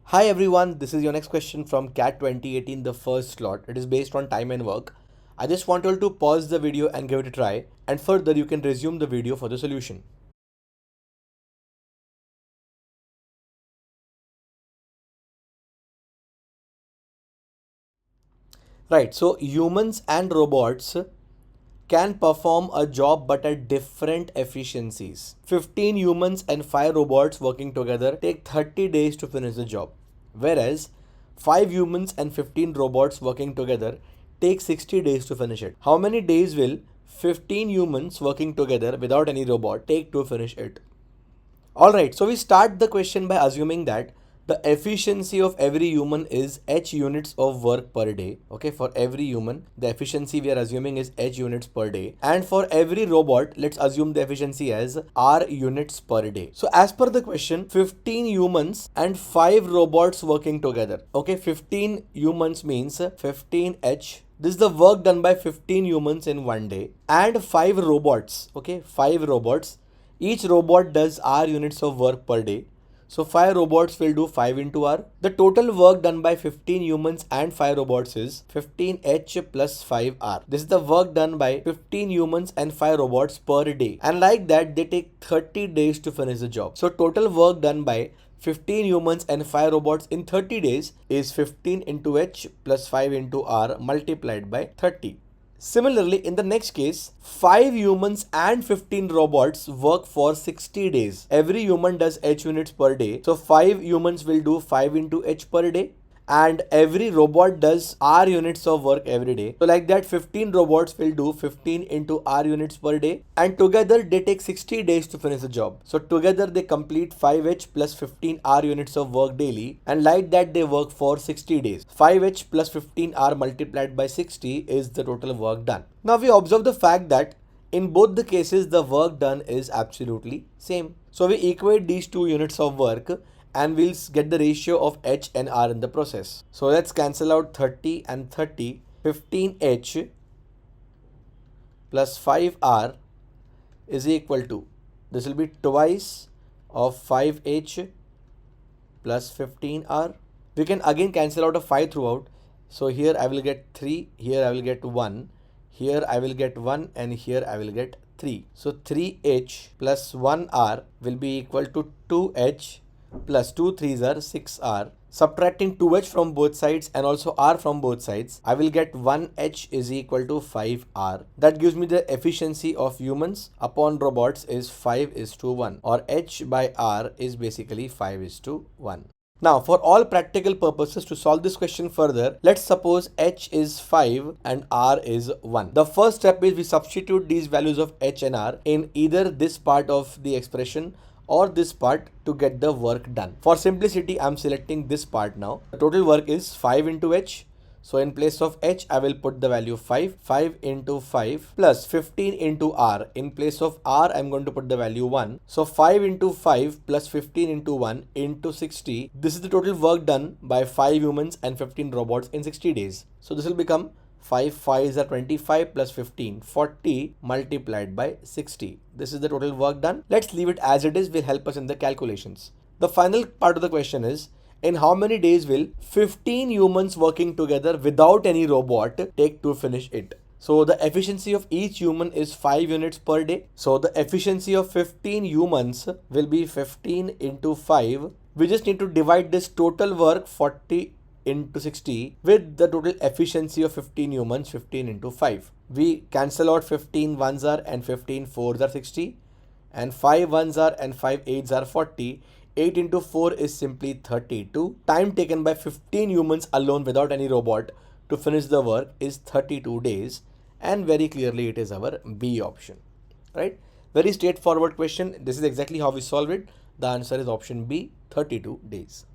Hi everyone, this is your next question from CAT 2018, the first slot. It is based on time and work. I just want you all to pause the video and give it a try, and further you can resume the video for the solution. Right, so humans and robots can perform a job but at different efficiencies. 15 humans and 5 robots working together take 30 days to finish the job, whereas 5 humans and 15 robots working together take 60 days to finish it. How many days will 15 humans working together without any robot take to finish it? Alright, so we start the question by assuming that the efficiency of every human is h units of work per day. Okay, for every human, the efficiency we are assuming is h units per day. And for every robot, let's assume the efficiency as r units per day. So as per the question, 15 humans and 5 robots working together. Okay, 15 humans means 15h. This is the work done by 15 humans in one day and 5 robots. Okay, 5 robots. Each robot does r units of work per day. So 5 robots will do 5 into r. The total work done by 15 humans and 5 robots is 15h plus 5r. This is the work done by 15 humans and 5 robots per day. And like that, they take 30 days to finish the job. So total work done by 15 humans and 5 robots in 30 days is 15 into h plus 5 into r multiplied by 30. Similarly, in the next case, 5 humans and 15 robots work for 60 days. Every human does h units per day. So 5 humans will do 5 into h per day, and every robot does r units of work every day. So like that, 15 robots will do 15 into r units per day, and together they take 60 days to finish the job. So together they complete 5h plus 15 r units of work daily, and like that they work for 60 days. 5h plus 15 r multiplied by 60 is the total work done. Now we observe the fact that in both the cases the work done is absolutely same. So we equate these two units of work and we'll get the ratio of h and r in the process. So let's cancel out 30 and 30. 15h plus 5r is equal to, this will be twice of 5h plus 15r. We can again cancel out a 5 throughout. So here I will get 3, here I will get 1, here I will get 1, and here I will get 3. So 3h plus 1r will be equal to 2h plus 2 3s are 6r. Subtracting 2h from both sides and also r from both sides, I will get 1h is equal to 5r. That gives me the efficiency of humans upon robots is 5 is to 1, or h by r is basically 5 is to 1. Now, for all practical purposes, to solve this question further, let's suppose h is 5 and r is 1. The first step is we substitute these values of h and r in either this part of the expression or this part to get the work done. For simplicity, I'm selecting this part now. The total work is 5 into h. So in place of h, I will put the value 5. 5 into 5 plus 15 into r. In place of r, I'm going to put the value 1. So 5 into 5 plus 15 into 1 into 60. This is the total work done by 5 humans and 15 robots in 60 days. So this will become 5 5s are 25 plus 15, 40 multiplied by 60. This is the total work done. Let's leave it as it is, will help us in the calculations. The final part of the question is, in how many days will 15 humans working together without any robot take to finish it? So the efficiency of each human is 5 units per day. So the efficiency of 15 humans will be 15 into 5. We just need to divide this total work 40 into 60 with the total efficiency of 15 humans, 15 into 5. We cancel out 15 ones are and 15 fours are 60, and 5 ones are and 5 eights are 40. 8 into 4 is simply 32. Time taken by 15 humans alone without any robot to finish the work is 32 days, and very clearly it is our B option, right? Very straightforward question. This is exactly how we solve it. The answer is option B, 32 days.